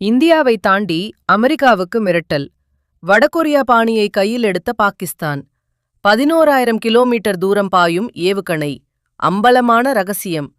இந்தியாவை தாண்டி அமெரிக்காவுக்கு மிரட்டல். வடகொரியா பாணியை கையில் எடுத்த பாகிஸ்தான். 11,000 கிலோமீட்டர் தூரம் பாயும் ஏவுகணை. அம்பலமான ரகசியம்.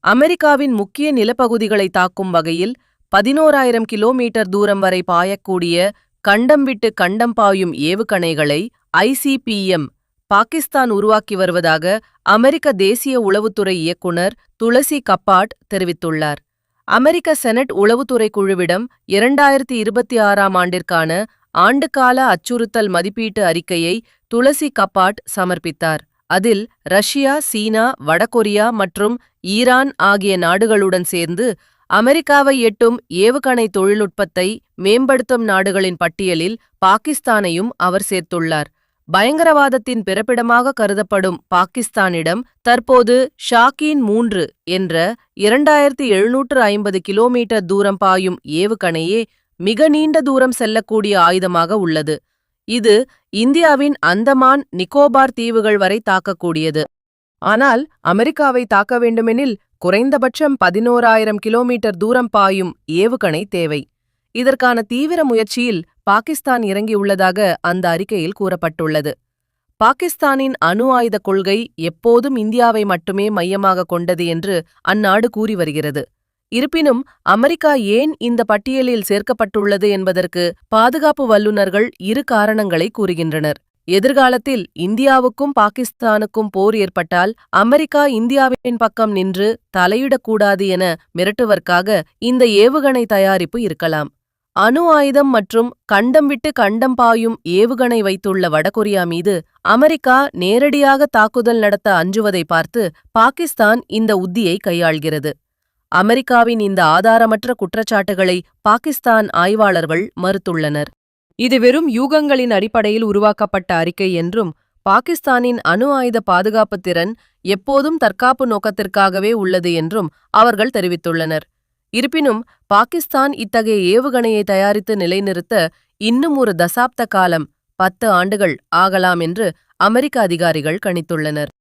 அமெரிக்காவின் முக்கிய நிலப்பகுதிகளை தாக்கும் வகையில் 11,000 கிலோமீட்டர் தூரம் வரை பாயக்கூடிய கண்டம் விட்டு கண்டம் பாயும் ஏவுகணைகளை ICBM பாகிஸ்தான் உருவாக்கி வருவதாக அமெரிக்க தேசிய உளவுத்துறை இயக்குனர் துளசி கப்பாட் தெரிவித்துள்ளார். அமெரிக்க செனட் உளவுத்துறை குழுவிடம் 2026ஆம் ஆண்டிற்கான ஆண்டுகால அச்சுறுத்தல் மதிப்பீட்டு அறிக்கையை துளசி கப்பாட் சமர்ப்பித்தார். அதில் ரஷ்யா, சீனா, வடகொரியா மற்றும் ஈரான் ஆகிய நாடுகளுடன் சேர்ந்து அமெரிக்காவை எட்டும் ஏவுகணை தொழில்நுட்பத்தை மேம்படுத்தும் நாடுகளின் பட்டியலில் பாகிஸ்தானையும் அவர் சேர்த்துள்ளார். பயங்கரவாதத்தின் பிறப்பிடமாக கருதப்படும் பாகிஸ்தானிடம் தற்போது ஷாகீன் 3 என்ற 2750 கிலோமீட்டர் தூரம் பாயும் ஏவுகணையே மிக நீண்ட தூரம் செல்லக்கூடிய ஆயுதமாக உள்ளது. இது இந்தியாவின் அந்தமான் நிக்கோபார் தீவுகள் வரை தாக்கக்கூடியது. ஆனால் அமெரிக்காவை தாக்க வேண்டுமெனில் குறைந்தபட்சம் 11,000 கிலோமீட்டர் தூரம் பாயும் ஏவுகணை தேவை. இதற்கான தீவிர முயற்சியில் பாகிஸ்தான் இறங்கியுள்ளதாக அந்த அறிக்கையில் கூறப்பட்டுள்ளது. பாகிஸ்தானின் அணு ஆயுத கொள்கை எப்போதும் இந்தியாவை மட்டுமே மையமாக கொண்டது என்று அந்நாடு கூறி வருகிறது. இருப்பினும் அமெரிக்கா ஏன் இந்த பட்டியலில் சேர்க்கப்பட்டுள்ளது என்பதற்கு பாதுகாப்பு வல்லுநர்கள் இரு காரணங்களை கூறுகின்றனர். எதிர்காலத்தில் இந்தியாவுக்கும் பாகிஸ்தானுக்கும் போர் ஏற்பட்டால் அமெரிக்கா இந்தியாவின் பக்கம் நின்று தலையிடக்கூடாது என மிரட்டுவதற்காக இந்த ஏவுகணை தயாரிப்பு இருக்கலாம். அணு ஆயுதம் மற்றும் கண்டம் விட்டு கண்டம் பாயும் ஏவுகணை வைத்துள்ள வடகொரியா மீது அமெரிக்கா நேரடியாக தாக்குதல் நடத்த அஞ்சுவதை பார்த்து பாகிஸ்தான் இந்த உத்தியை கையாள்கிறது. அமெரிக்காவின் இந்த ஆதாரமற்ற குற்றச்சாட்டுகளை பாகிஸ்தான் ஆய்வாளர்கள் மறுத்துள்ளனர். இது வெறும் யூகங்களின் அடிப்படையில் உருவாக்கப்பட்ட அறிக்கை என்றும், பாகிஸ்தானின் அணு ஆயுத பாதுகாப்பு திறன் எப்போதும் தற்காப்பு நோக்கத்திற்காகவே உள்ளது என்றும் அவர்கள் தெரிவித்துள்ளனர். இருப்பினும் பாகிஸ்தான் இத்தகைய ஏவுகணையை தயாரித்து நிலைநிறுத்த இன்னும் ஒரு தசாப்த காலம் 10 ஆண்டுகள் ஆகலாம் என்று அமெரிக்க அதிகாரிகள் கணித்துள்ளனர்.